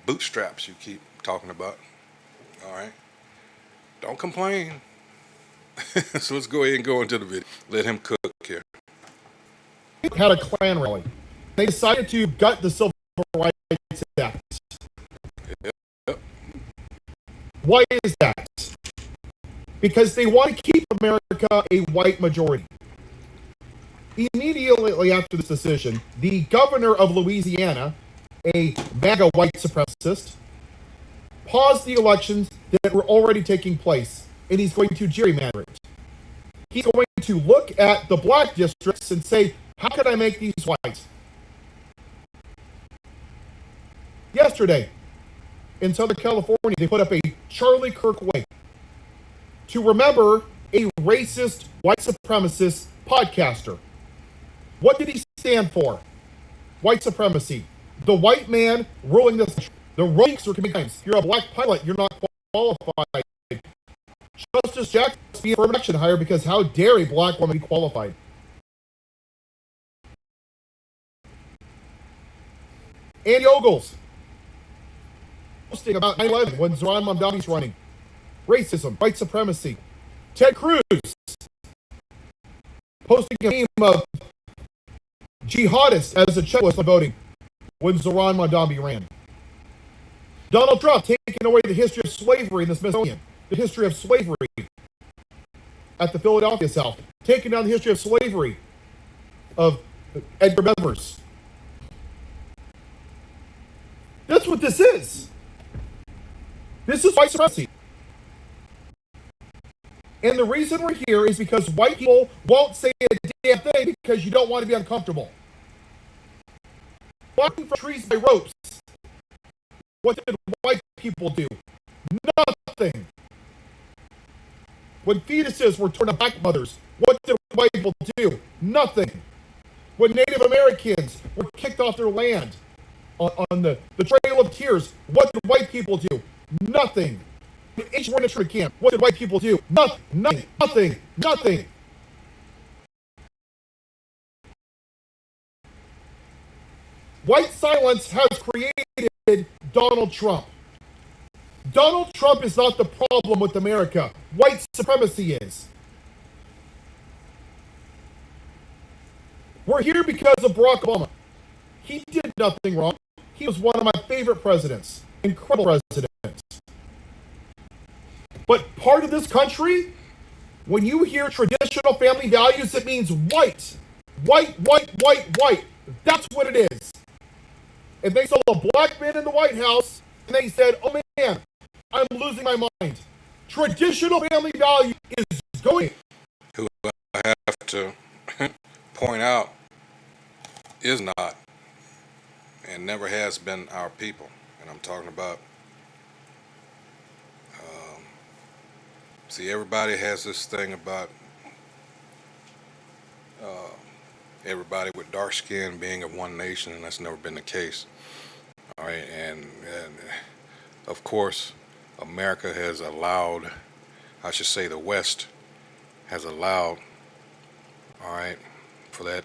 bootstraps you keep talking about. All right. Don't complain. So let's go ahead and go into the video. Let him cook here. Had a Klan rally. They decided to gut the Civil Rights Act. Yep. Why is that? Because they want to keep America a white majority. Immediately after this decision, the governor of Louisiana, a MAGA white supremacist, paused the elections that were already taking place, and he's going to gerrymander it. He's going to look at the black districts and say, how can I make these white? Yesterday, in Southern California, they put up a Charlie Kirk Way to remember a racist white supremacist podcaster. What did he stand for? White supremacy. The white man ruling this country. The ranks are committing crimes. You're a black pilot. You're not qualified. Justice Jackson must be affirmative action hire because how dare a black woman be qualified? Andy Ogles posting about 9/11 when Zoran Mamdani's running. Racism, white supremacy. Ted Cruz posting a meme of jihadists as a checklist of voting when Zoran Mamdani ran. Donald Trump taking away the history of slavery in the Smithsonian, the history of slavery at the Philadelphia South, taking down the history of slavery of Edgar Bevers. That's what this is. This is white supremacy. And the reason we're here is because white people won't say a damn thing because you don't want to be uncomfortable. Walking from trees by ropes. What did white people do? Nothing. When fetuses were torn to black mothers, what did white people do? Nothing. When Native Americans were kicked off their land on the Trail of Tears, what did white people do? Nothing. When Asians were in a tree camp, what did white people do? Nothing. White silence has created Donald Trump. Donald Trump is not the problem with America. White supremacy is. We're here because of Barack Obama. He did nothing wrong. He was one of my favorite presidents. Incredible president. But part of this country, when you hear traditional family values, it means white. White. That's what it is. And they saw a black man in the White House, and they said, oh man, I'm losing my mind. Traditional family value is going. Who I have to point out is not and never has been our people. And I'm talking about, see, everybody has this thing about everybody with dark skin being of one nation, and that's never been the case. All right, and of course, America has allowed, I should say the West has allowed, all right, for that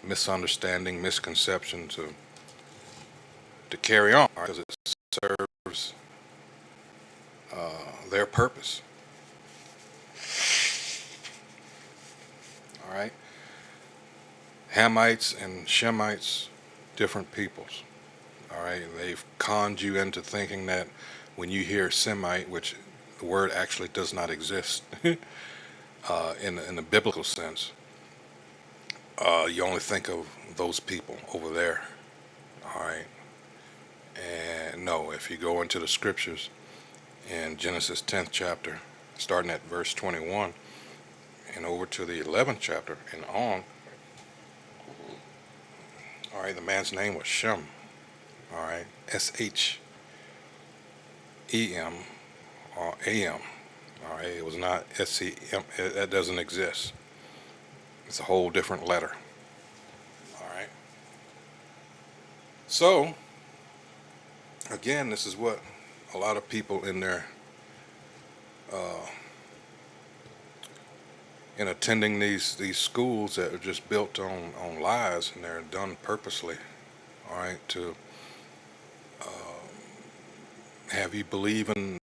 misunderstanding, misconception to carry on, because it serves their purpose. All right, Hamites and Shemites, different peoples. All right, they've conned you into thinking that when you hear Semite, which the word actually does not exist in the biblical sense, you only think of those people over there. All right, and no, if you go into the scriptures in Genesis 10th chapter, starting at verse 21, and over to the 11th chapter and on, all right, the man's name was Shem. All right, Shem or Am. All right, it was not Sem. That doesn't exist. It's a whole different letter. All right. So again, this is what a lot of people in their in attending these schools that are just built on lies, and they're done purposely. All right, to have you believing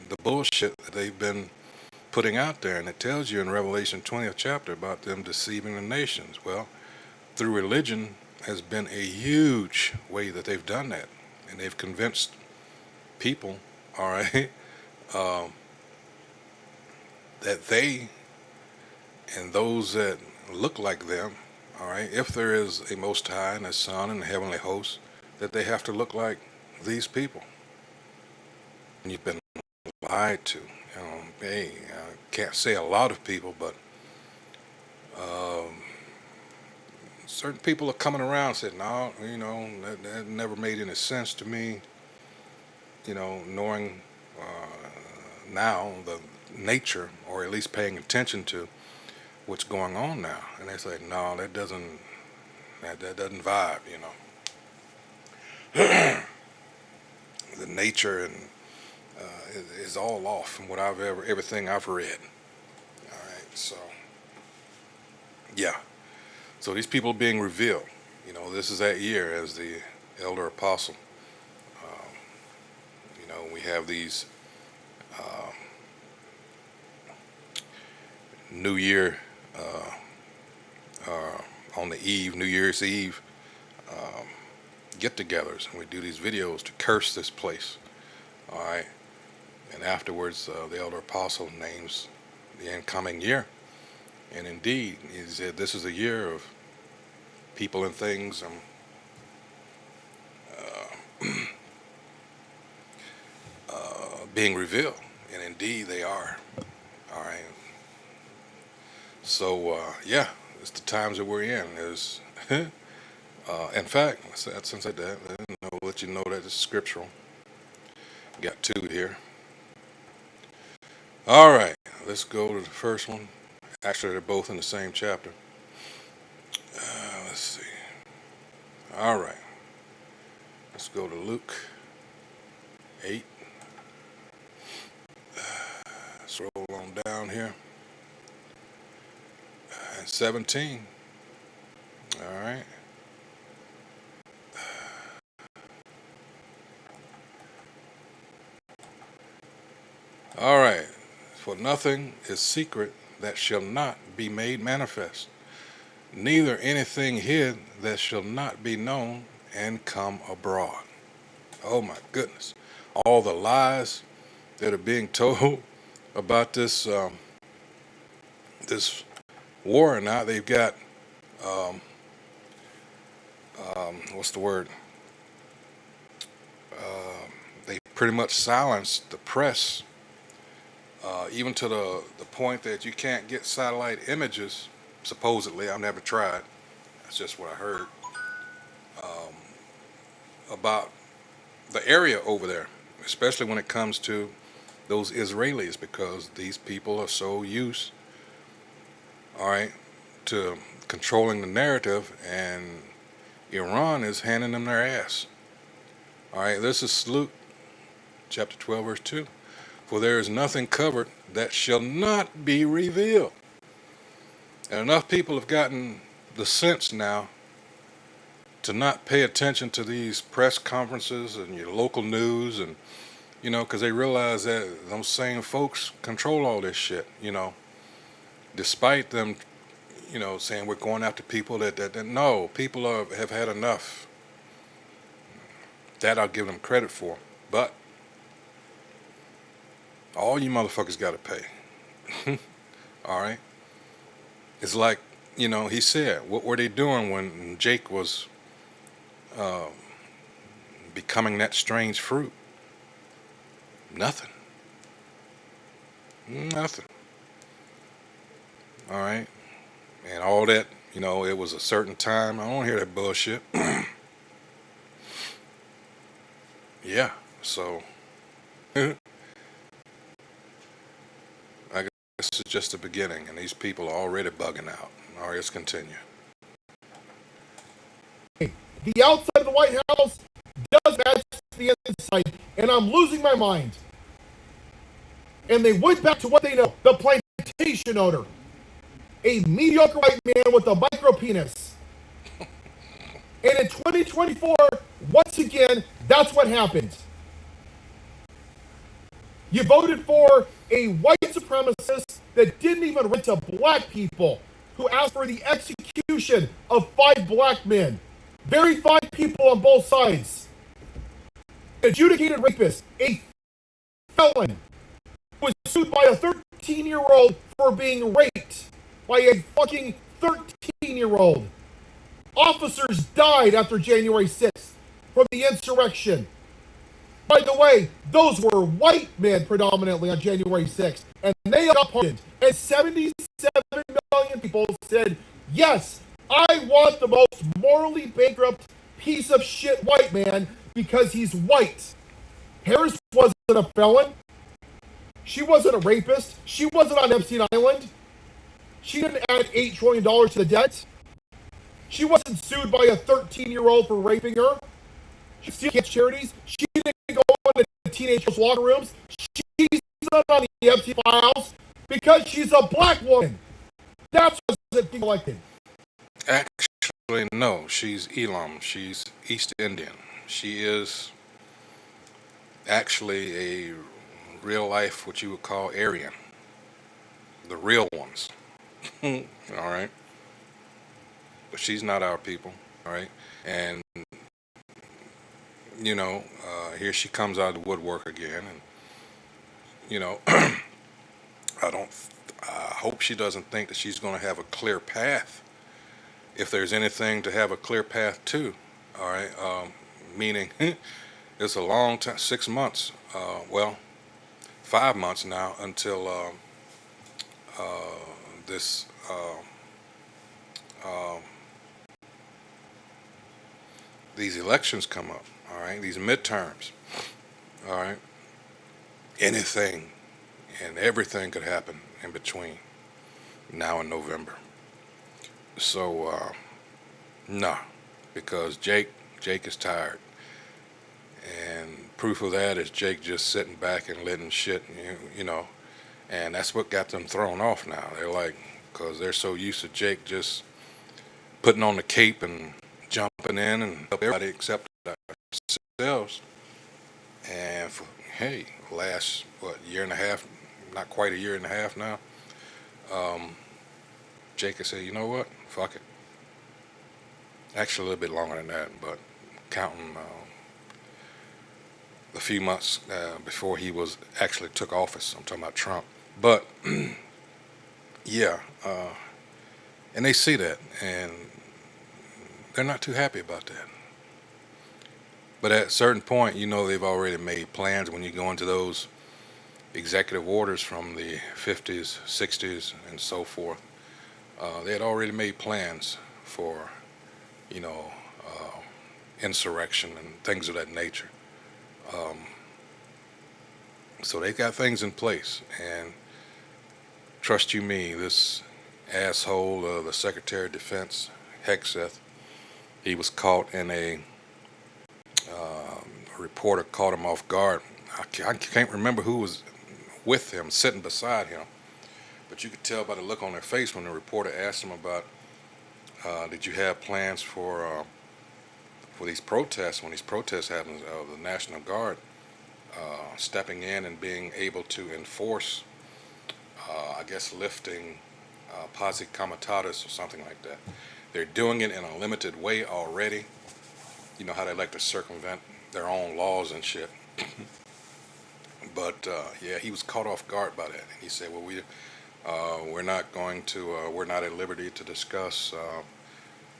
the bullshit that they've been putting out there? And it tells you in Revelation 20th chapter about them deceiving the nations. Well, through religion has been a huge way that they've done that. And they've convinced people, all right, um, that they and those that look like them, all right, if there is a Most High and a Son and a heavenly host, that they have to look like these people. And you've been lied to. Hey, I can't say a lot of people, but um, certain people are coming around and saying, no, that never made any sense to me. Knowing now the nature, or at least paying attention to what's going on now, and they say, no, that doesn't vibe. The nature and is all off from what everything I've read. All right, so yeah, so these people being revealed. This is that year, as the elder apostle. Um, we have these New Year on the eve, New Year's Eve um, get-togethers, and we do these videos to curse this place. All right, and afterwards, the elder apostle names the incoming year, and indeed, he said this is a year of people and things being revealed, and indeed they are. All right, so yeah, it's the times that we're in. There's, in fact, since I did, I'll let you know that it's scriptural. Got two here. All right, let's go to the first one. Actually, they're both in the same chapter. Let's see. All right, let's go to Luke 8. Scroll on down here. And 17. All right. All right. For nothing is secret that shall not be made manifest, neither anything hid that shall not be known and come abroad. Oh my goodness. All the lies that are being told about this war now. They've got what's the word? They pretty much silenced the press, even to the point that you can't get satellite images. Supposedly, I've never tried. That's just what I heard about the area over there, especially when it comes to those Israelis, because these people are so used, all right, to controlling the narrative, and Iran is handing them their ass. All right, this is Luke chapter 12, verse 2. For there is nothing covered that shall not be revealed. And enough people have gotten the sense now to not pay attention to these press conferences and your local news, and because they realize that those same folks control all this shit, despite them, saying we're going after people that no, people have had enough. That I'll give them credit for. But all you motherfuckers got to pay. All right? It's like, he said, what were they doing when Jake was becoming that strange fruit? Nothing. Nothing. All right? And all that, it was a certain time. I don't hear that bullshit. Yeah, so I guess it's just the beginning, and these people are already bugging out. All right, let's continue. The outside of the White House does match the inside, and I'm losing my mind. And they went back to what they know, the plantation owner. A mediocre white man with a micro penis. And in 2024, once again, that's what happened. You voted for a white supremacist that didn't even write to black people, who asked for the execution of 5 black men. Very fine people on both sides. Adjudicated rapist, a felon, was sued by a 13-year-old for being raped by a fucking 13-year-old. Officers died after January 6th from the insurrection. By the way, those were white men predominantly on January 6th, and they got pardoned. And 77 million people said, yes, I want the most morally bankrupt piece of shit white man because he's white. Harris wasn't a felon. She wasn't a rapist. She wasn't on Epstein Island. She didn't add $8 trillion to the debt. She wasn't sued by a 13-year-old for raping her. She steals kids' charities. She didn't go into teenagers' locker rooms. She's not on the Epstein files because she's a black woman. That's what's being elected. Actually, no. She's Elam. She's East Indian. She is actually a real life, what you would call Aryan. The real ones. All right. But she's not our people. All right. And, here she comes out of the woodwork again. And, I don't, I hope she doesn't think that she's going to have a clear path. If there's anything to have a clear path to, all right, meaning it's a long time, 6 months, 5 months now until this these elections come up, all right, these midterms, all right, anything and everything could happen in between now and November. So, nah, because Jake is tired. And proof of that is Jake just sitting back and letting shit, and that's what got them thrown off now. They're like, because they're so used to Jake just putting on the cape and jumping in and help everybody except ourselves. And for, hey, last, year and a half, not quite a year and a half now, Jake has said, you know what, fuck it. Actually, a little bit longer than that, but counting a few months before he was actually took office. I'm talking about Trump. But yeah, and they see that, and they're not too happy about that. But at a certain point, they've already made plans when you go into those executive orders from the 50s, 60s, and so forth. They had already made plans for, you know, insurrection and things of that nature. Um, so they got things in place, and trust you me, this asshole, the Secretary of Defense, Hegseth, he was caught in a reporter caught him off guard. I can't remember who was with him, sitting beside him, but you could tell by the look on their face when the reporter asked him about, did you have plans for these protests, when these protests happen, the National Guard stepping in and being able to enforce, I guess, lifting posse comitatus or something like that. They're doing it in a limited way already. You know how they like to circumvent their own laws and shit. But yeah, he was caught off guard by that. And he said, "Well, we're not going to, we're not at liberty to discuss."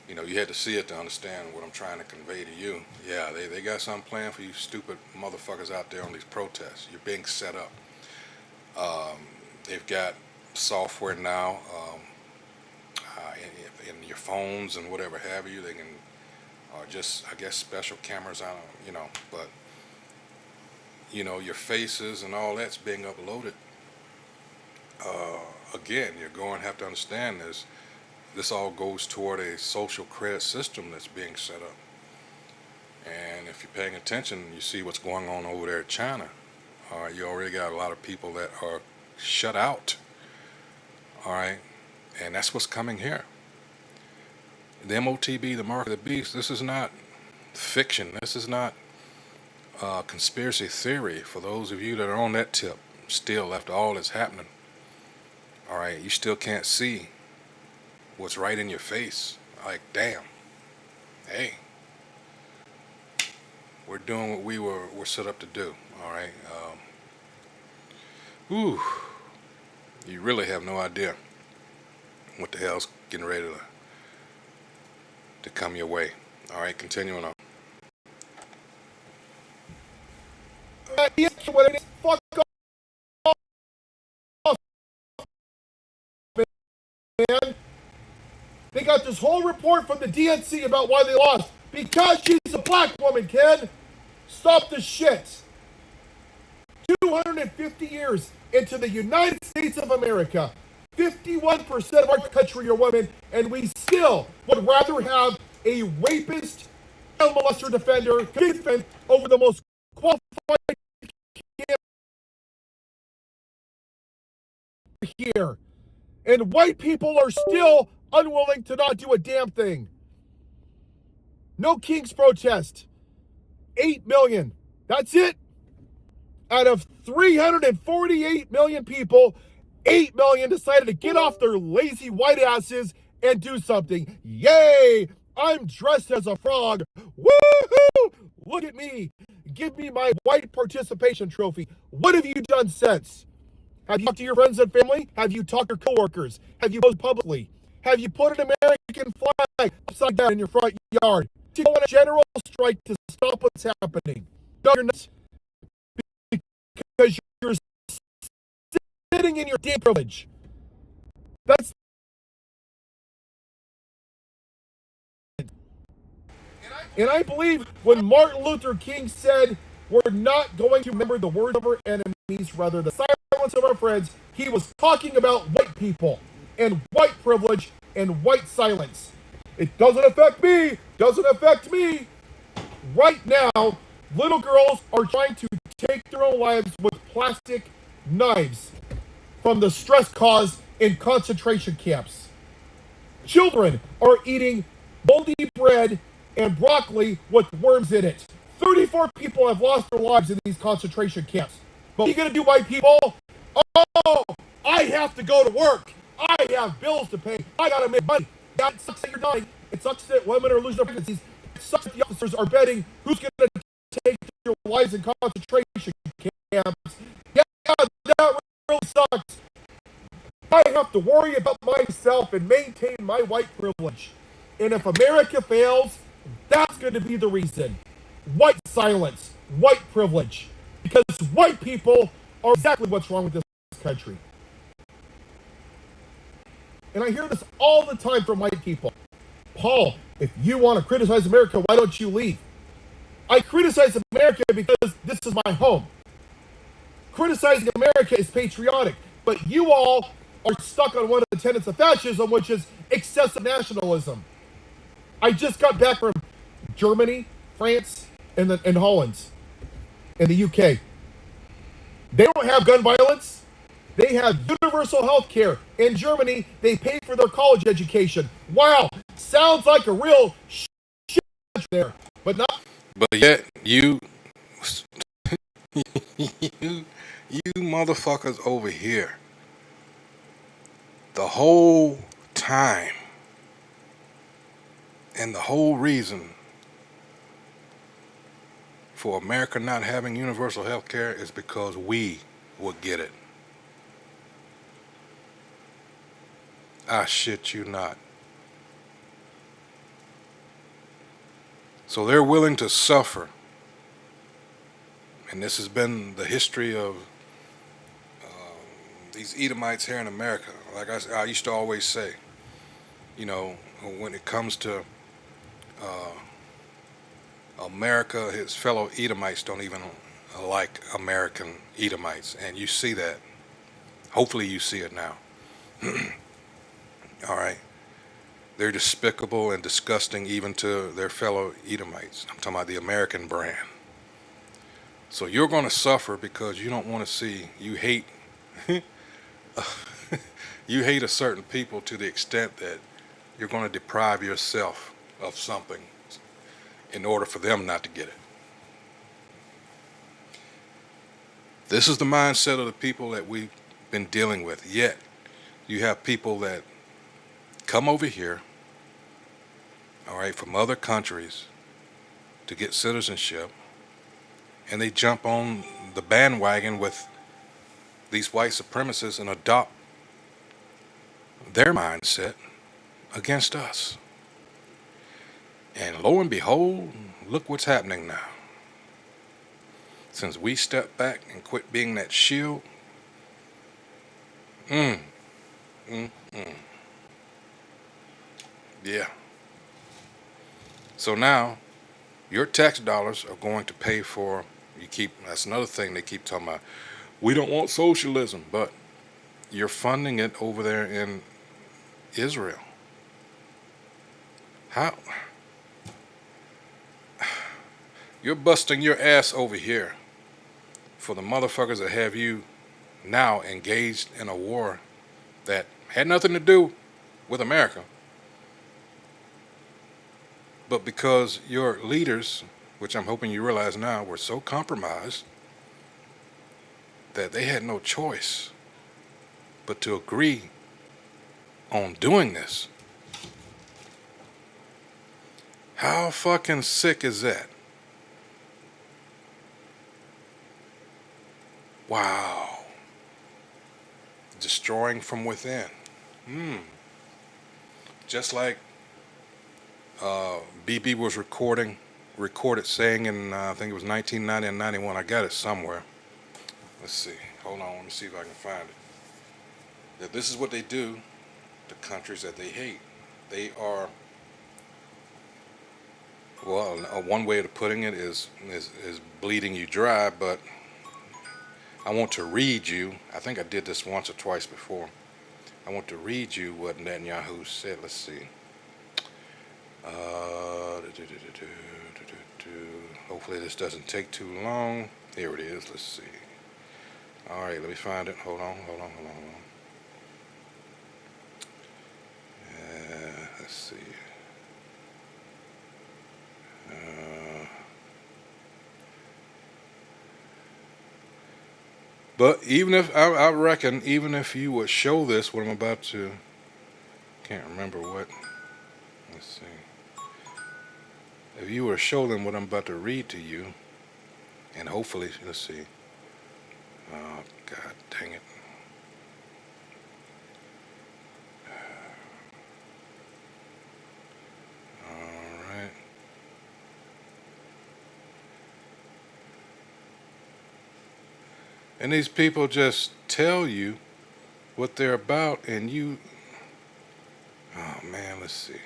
You had to see it to understand what I'm trying to convey to you. Yeah, they got something planned for you stupid motherfuckers out there on these protests. You're being set up. They've got software now in your phones and whatever have you. They can, or just, I guess, special cameras on, but, your faces and all that's being uploaded. Again, you're going to have to understand this all goes toward a social credit system that's being set up. And if you're paying attention, you see what's going on over there in China. You already got a lot of people that are shut out. All right, and that's what's coming here. The MOTB, the mark of the beast. This is not fiction. This is not conspiracy theory, for those of you that are on that tip, still after all that's happening, all right, you still can't see what's right in your face. Like, damn, hey, we're doing what we're set up to do. All right. Ooh, you really have no idea what the hell's getting ready to come your way. All right, continuing on. What it is, fuck off, man. They got this whole report from the DNC about why they lost. Because she's a black woman, Ken. Stop the shit. 250 years into the United States of America, 51% of our country are women, and we still would rather have a rapist, child molester defender defend over the most qualified here. And white people are still unwilling to not do a damn thing. No King's protest. 8 million. That's it. Out of 348 million people, 8 million decided to get off their lazy white asses and do something. Yay! I'm dressed as a frog. Woohoo! Look at me. Give me my white participation trophy. What have you done since? Have you talked to your friends and family? Have you talked to your coworkers? Have you posed publicly? Have you put an American flag upside down in your front yard? Do you go on a general strike to stop what's happening? No, you're not. Because you're sitting in your damn privilege. That's and I believe when Martin Luther King said, "We're not going to remember the words of our enemies, rather the silence of our friends," he was talking about white people and white privilege and white silence. It doesn't affect me. Doesn't affect me. Right now, little girls are trying to take their own lives with plastic knives from the stress caused in concentration camps. Children are eating moldy bread and broccoli with worms in it. 34 people have lost their lives in these concentration camps. But what are you going to do, white people? Oh, I have to go to work. I have bills to pay. I got to make money. Yeah, it sucks that you're dying. It sucks that women are losing their pregnancies. It sucks that the officers are betting who's going to take their lives in concentration camps. Yeah, that really sucks. I have to worry about myself and maintain my white privilege. And if America fails, that's going to be the reason. White silence, white privilege. Because white people are exactly what's wrong with this country. And I hear this all the time from white people. Paul, if you want to criticize America, why don't you leave? I criticize America because this is my home. Criticizing America is patriotic, but you all are stuck on one of the tenets of fascism, which is excessive nationalism. I just got back from Germany, France, and Holland, and the UK. They don't have gun violence. They have universal health care. In Germany, they pay for their college education. Wow, sounds like a real shit there, but not. But yet, you, you motherfuckers over here, the whole time, and the whole reason for America not having universal health care is because we would get it. I shit you not. So they're willing to suffer. And this has been the history of these Edomites here in America. Like I used to always say, you know, when it comes to America, his fellow Edomites don't even like American Edomites. And you see that. Hopefully you see it now. All right. They're despicable and disgusting even to their fellow Edomites. I'm talking about the American brand. So you're going to suffer because you don't want to see, you hate, you hate a certain people to the extent that you're going to deprive yourself of something in order for them not to get it. This is the mindset of the people that we've been dealing with. Yet, you have people that come over here, all right, from other countries to get citizenship, and they jump on the bandwagon with these white supremacists and adopt their mindset against us. And lo and behold, look what's happening now. Since we stepped back and quit being that shield, mm, mm, mm, yeah. So now, your tax dollars are going to pay for, that's another thing they keep talking about. We don't want socialism, but you're funding it over there in Israel. How? You're busting your ass over here for the motherfuckers that have you now engaged in a war that had nothing to do with America. But because your leaders, which I'm hoping you realize now, were so compromised that they had no choice but to agree on doing this. How fucking sick is that? Wow. Destroying from within. Just like BB was recorded saying in, I think it was 1990 and 91. I got it somewhere. Let's see. Hold on. Let me see if I can find it. That this is what they do to countries that they hate. They are, well, one way of putting it is bleeding you dry, but I want to read you. I think I did this once or twice before. I want to read you what Netanyahu said. Let's see. Hopefully this doesn't take too long. Here it is. Let's see. All right, let me find it. Hold on. Let's see. But even if, I reckon, even if you would show this, what I'm about to, can't remember what, let's see. If you were to show them what I'm about to read to you, and hopefully, let's see. Oh, God dang it. All right. And these people just tell you what they're about, and you, oh man, let's see.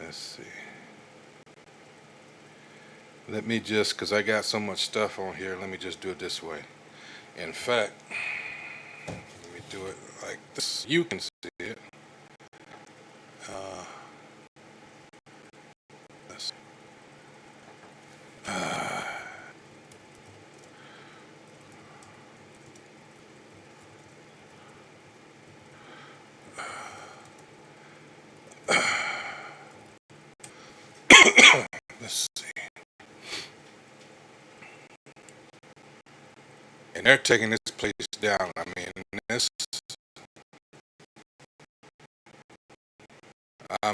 Let's see. Let me just, because I got so much stuff on here, let me just do it this way. In fact, let me do it like this. You can see it. Let's see. Let's see. And they're taking this place down. I mean, this, I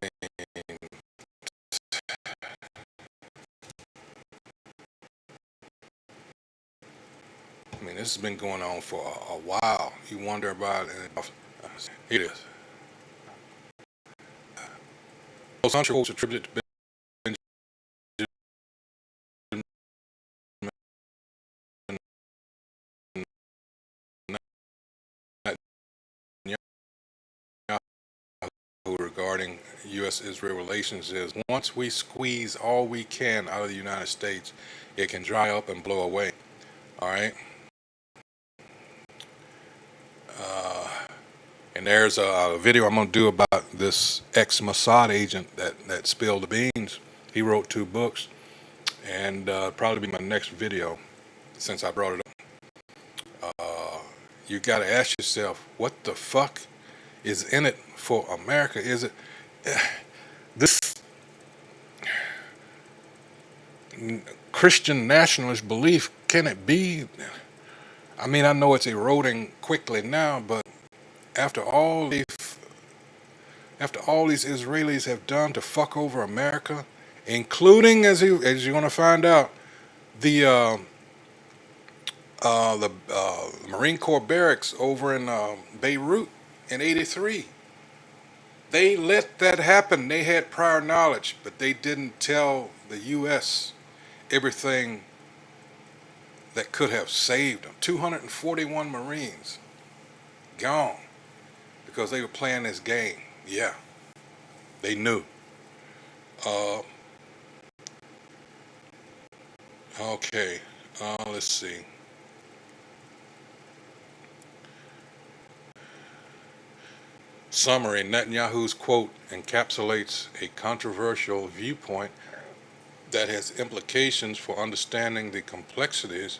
mean, this has been going on for a while. You wonder about it. Here it is. Most quotes attributed to regarding U.S.-Israel relations is once we squeeze all we can out of the United States, it can dry up and blow away. All right. And there's a video I'm going to do about this ex-Mossad agent that spilled the beans. He wrote 2 books, and probably be my next video since I brought it up. You got to ask yourself, what the fuck is in it for America? Is it this Christian nationalist belief? Can it be? I mean, I know it's eroding quickly now, but after all these, after all these Israelis have done to fuck over America, including as you're going to find out, the Marine Corps barracks over in Beirut in '83. They let that happen. They had prior knowledge, but they didn't tell the U.S. everything that could have saved them. 241 Marines gone because they were playing this game. Yeah, they knew. Uh, okay, let's see. Summary: Netanyahu's quote encapsulates a controversial viewpoint that has implications for understanding the complexities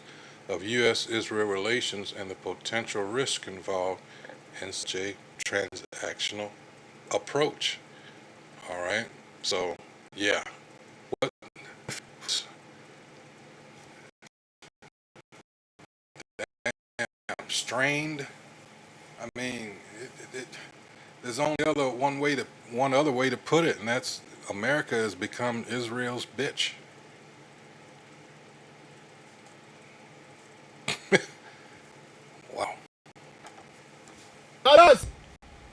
of U.S. Israel relations and the potential risk involved in such a transactional approach. All right. So, yeah. What strained? I mean, there's only one other way to put it, and that's America has become Israel's bitch. Wow. Not us.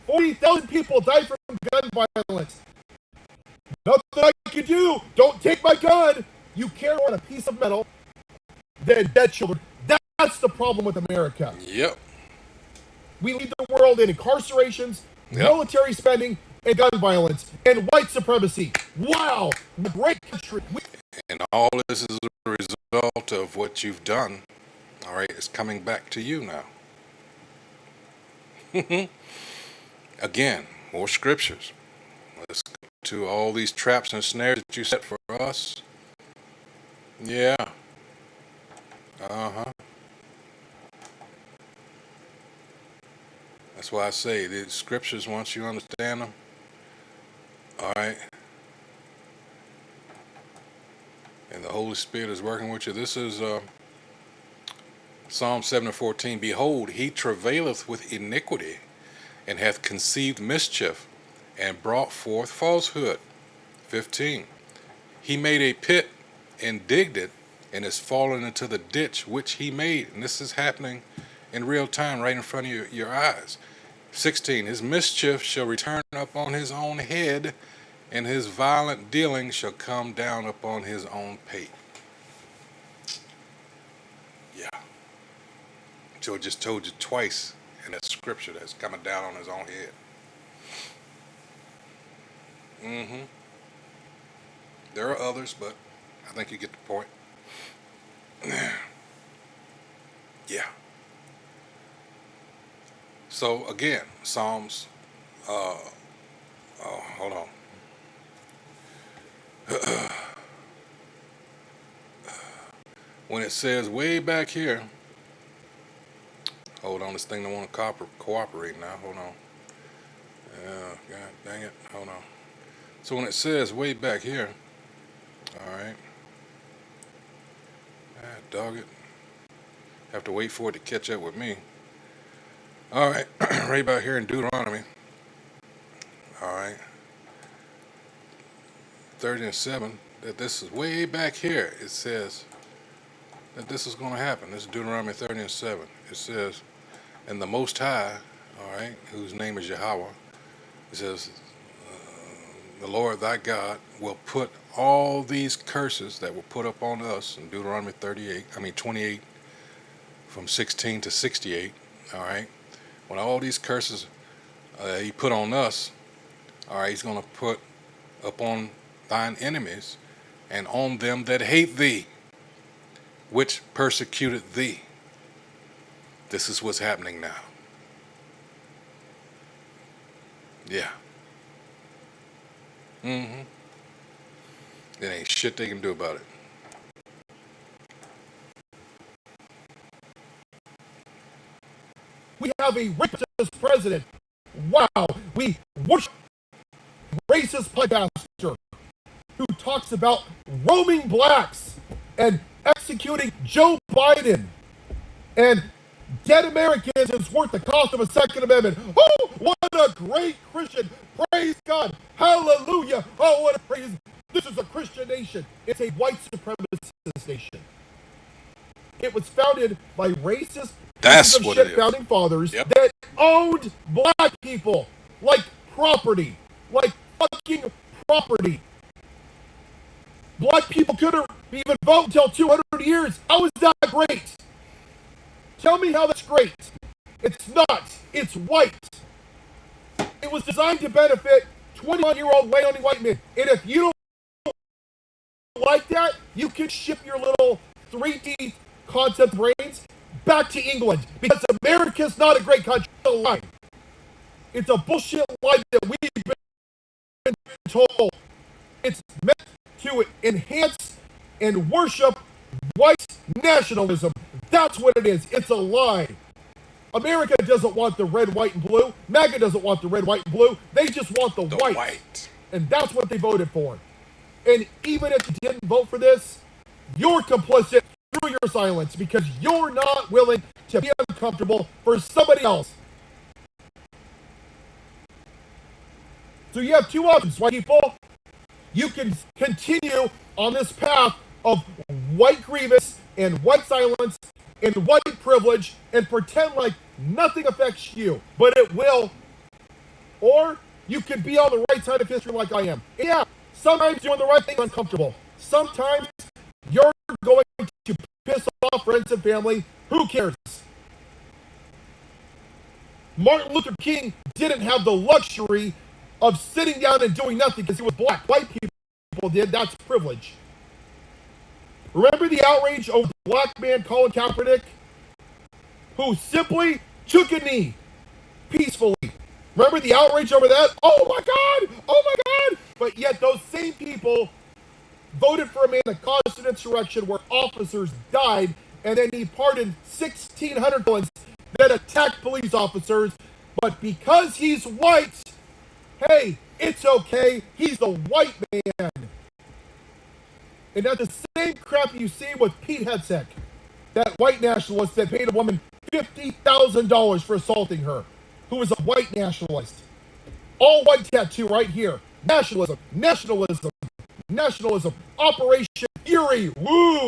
40,000 people died from gun violence. Nothing I can do. Don't take my gun. You care on a piece of metal than dead children. That's the problem with America. Yep. We lead the world in incarcerations, Yep. military spending, and gun violence, and white supremacy. Wow, what a great country. And all this is a result of what you've done. All right, it's coming back to you now. Again, more scriptures. Let's go to all these traps and snares that you set for us. Yeah. Uh huh. That's why I say the scriptures, once you understand them, all right, and the Holy Spirit is working with you. This is Psalm 7:14. Behold, he travaileth with iniquity, and hath conceived mischief, and brought forth falsehood. 15. He made a pit and digged it, and is fallen into the ditch which he made. And this is happening in real time, right in front of your eyes. 16. His mischief shall return upon his own head, and his violent dealing shall come down upon his own pate. Yeah. So it just told you twice in that scripture that's coming down on his own head. Mm-hmm. There are others, but I think you get the point. Yeah. So again, Psalms. Oh, hold on. When it says way back here, hold on, this thing don't want to cooperate now. Hold on. God dang it. Hold on. So when it says way back here, all right. Ah, dog it. Have to wait for it to catch up with me. All right. Right back here in Deuteronomy. All right. 30 and 7. That this is way back here. It says that this is going to happen. This is Deuteronomy 30 and 7. It says, and the Most High, all right, whose name is Yahweh, it says, the Lord thy God will put all these curses that were put upon us in Deuteronomy 28 from 16 to 68, all right, when all these curses he put on us, all right, he's going to put upon thine enemies and on them that hate thee, which persecuted thee. This is what's happening now. Yeah. Mm-hmm. There ain't shit they can do about it. We have a racist president. Wow, we worship racist podcaster who talks about roaming blacks and executing Joe Biden and dead Americans is worth the cost of a Second Amendment. Oh, what a great Christian. Praise God. Hallelujah. Oh, what a praise. This is a Christian nation. It's a white supremacist nation. It was founded by racist pieces That's of what it shit is. founding fathers Yep. that owned black people like property. Like fucking property. Black people couldn't even vote until 200 years. How is that great? Tell me how that's great. It's not. It's white. It was designed to benefit 21-year-old white-owning white men. And if you don't like that, you can ship your little 3D concept brains back to England. Because America's not a great country. It's a lie. It's a bullshit lie that we've been told. It's meant to enhance and worship white nationalism. That's what it is. It's a lie. America doesn't want the red, white, and blue. MAGA doesn't want the red, white, and blue. They just want the The white. white. And that's what they voted for. And even if you didn't vote for this, you're complicit through your silence because you're not willing to be uncomfortable for somebody else. So you have two options, white people. You can continue on this path of white grievance and white silence and white privilege and pretend like nothing affects you, but it will. Or you can be on the right side of history like I am. And yeah, sometimes doing the right thing is uncomfortable. Sometimes you're going to piss off friends and family. Who cares? Martin Luther King didn't have the luxury of sitting down and doing nothing because he was black. White people did. That's privilege. Remember the outrage over the black man Colin Kaepernick, who simply took a knee peacefully. Remember the outrage over that? Oh my God! Oh my God! But yet those same people voted for a man that caused an insurrection where officers died, and then he pardoned 1,600 villains that attacked police officers. But because he's white, hey, it's okay. He's the white man. And that's the same crap you see with Pete Hegseth, that white nationalist that paid a woman $50,000 for assaulting her, who was a white nationalist. All white tattoo right here. Nationalism, nationalism, nationalism. Operation Fury. Woo!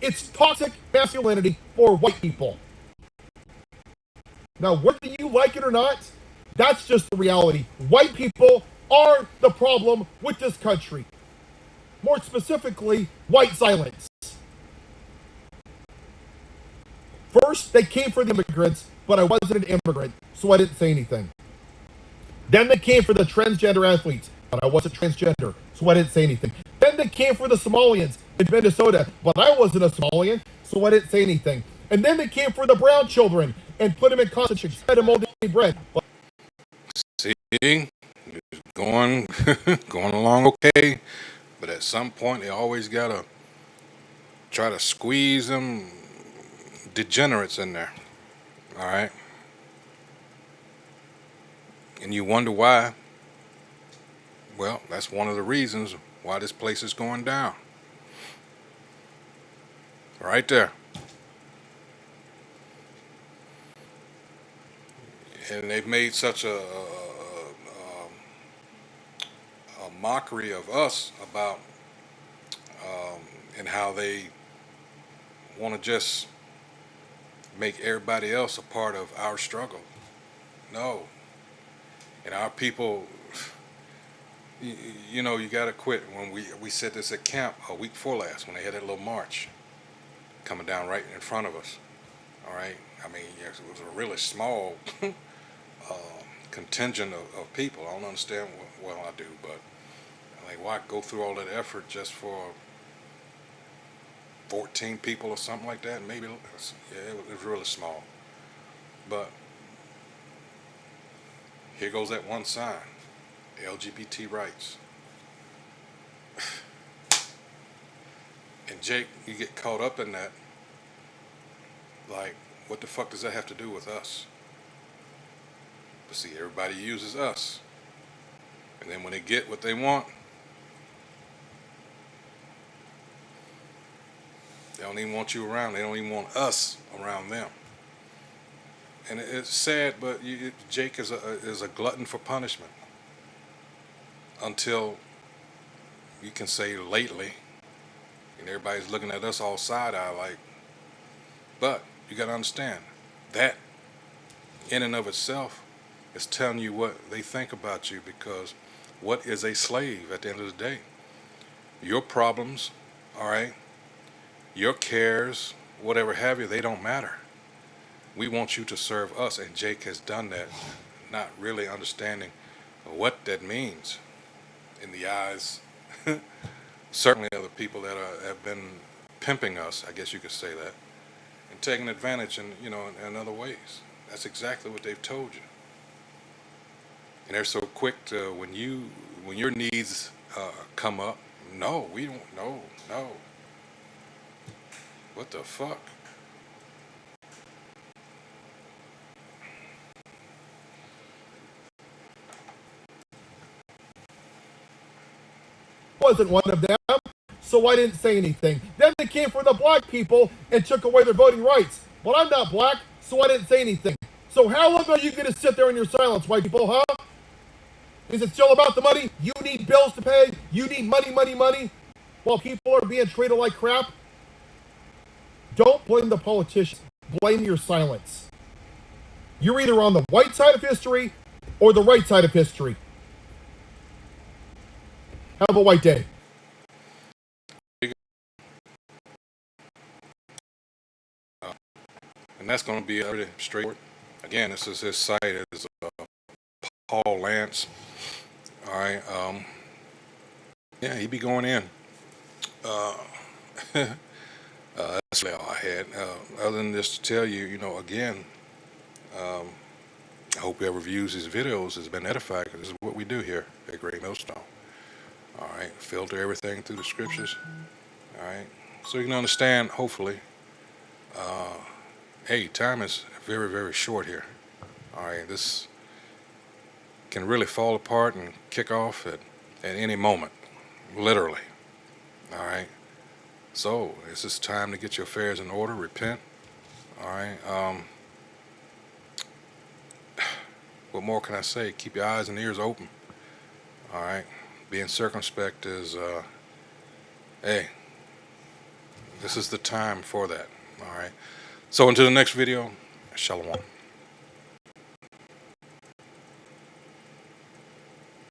It's toxic masculinity for white people. Now, whether you like it or not, that's just the reality. White people are the problem with this country. More specifically, white silence. First, they came for the immigrants, but I wasn't an immigrant, so I didn't say anything. Then they came for the transgender athletes, but I wasn't transgender, so I didn't say anything. Then they came for the Somalians in Minnesota, but I wasn't a Somalian, so I didn't say anything. And then they came for the brown children and put them in concentration, fed them moldy bread. But See, going going along okay, but at some point they always gotta try to squeeze them degenerates in there. All right, and you wonder why. Well, that's one of the reasons why this place is going down. Right there. And they've made such a mockery of us about and how they want to just make everybody else a part of our struggle. No. And our people, you know, you got to quit. When we said this at camp a week before last, when they had that little march coming down right in front of us. All right. I mean, yes, it was a really small contingent of people. I don't understand. Well, I do, but like, why go through all that effort just for 14 people or something like that? Maybe, yeah, it was really small. But here goes that one sign, LGBT rights. And Jake, you get caught up in that. Like, what the fuck does that have to do with us? But see, everybody uses us. And then when they get what they want, they don't even want you around. They don't even want us around them. And it's sad, but Jake is a glutton for punishment. Until you can say lately, and everybody's looking at us all side-eye like, but you got to understand, that in and of itself is telling you what they think about you, because what is a slave at the end of the day? Your problems, all right, your cares, whatever have you, they don't matter. We want you to serve us, and Jake has done that, not really understanding what that means in the eyes, certainly of the people that have been pimping us, I guess you could say that, and taking advantage in other ways. That's exactly what they've told you. And they're so quick to, when your needs come up, no, we don't, no, no. What the fuck? Wasn't one of them, so I didn't say anything. Then they came for the black people and took away their voting rights. Well, I'm not black, so I didn't say anything. So how long are you going to sit there in your silence, white people, huh? Is it still about the money? You need bills to pay. You need money, money, money. While people are being treated like crap. Don't blame the politicians. Blame your silence. You're either on the white side of history or the right side of history. Have a white day. And that's going to be pretty straightforward. Again, this is his site. It is Paul Lance. All right. Yeah, he be going in. That's all I had. Other than this to tell you, again, I hope whoever views these videos has been edified, because this is what we do here at Great Millstone. All right. Filter everything through the scriptures. All right. So you can understand, hopefully, hey, time is very, very short here. All right. This can really fall apart and kick off at any moment, literally. All right. So it's just time to get your affairs in order, repent. All right. What more can I say? Keep your eyes and ears open. All right. Being circumspect is, hey, this is the time for that. All right. So until the next video, Shalom.